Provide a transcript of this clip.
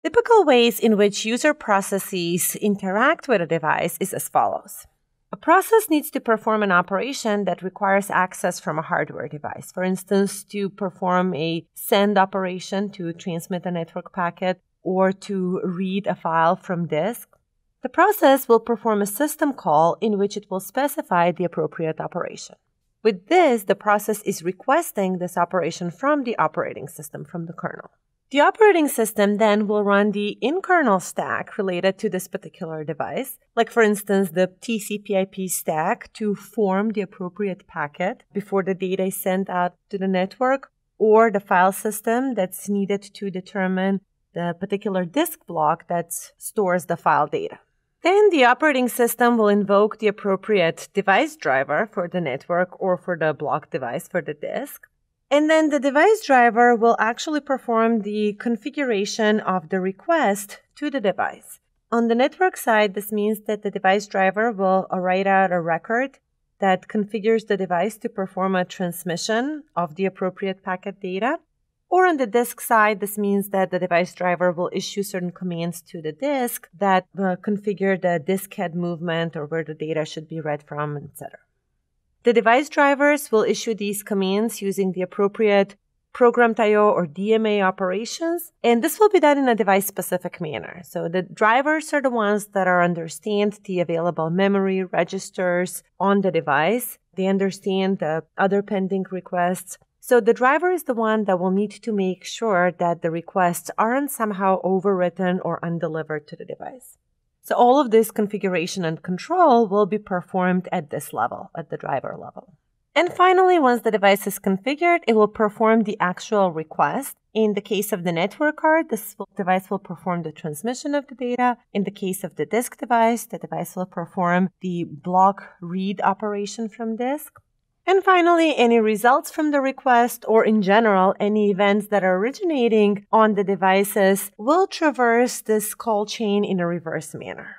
Typical ways in which user processes interact with a device is as follows. A process needs to perform an operation that requires access from a hardware device. For instance, to perform a send operation to transmit a network packet or to read a file from disk. The process will perform a system call in which it will specify the appropriate operation. With this, the process is requesting this operation from the operating system, from the kernel. The operating system then will run the in-kernel stack related to this particular device, like for instance the TCP/IP stack to form the appropriate packet before the data is sent out to the network, or the file system that's needed to determine the particular disk block that stores the file data. Then the operating system will invoke the appropriate device driver for the network or for the block device for the disk. And then the device driver will actually perform the configuration of the request to the device. On the network side, this means that the device driver will write out a record that configures the device to perform a transmission of the appropriate packet data. Or on the disk side, this means that the device driver will issue certain commands to the disk that configure the disk head movement or where the data should be read from, etc. The device drivers will issue these commands using the appropriate programmed I/O or DMA operations, and this will be done in a device-specific manner. So the drivers are the ones that understand the available memory registers on the device. They understand the other pending requests. So the driver is the one that will need to make sure that the requests aren't somehow overwritten or undelivered to the device. So all of this configuration and control will be performed at this level, at the driver level. And finally, once the device is configured, it will perform the actual request. In the case of the network card, this device will perform the transmission of the data. In the case of the disk device, the device will perform the block read operation from disk. And finally, any results from the request, or in general, any events that are originating on the devices will traverse this call chain in a reverse manner.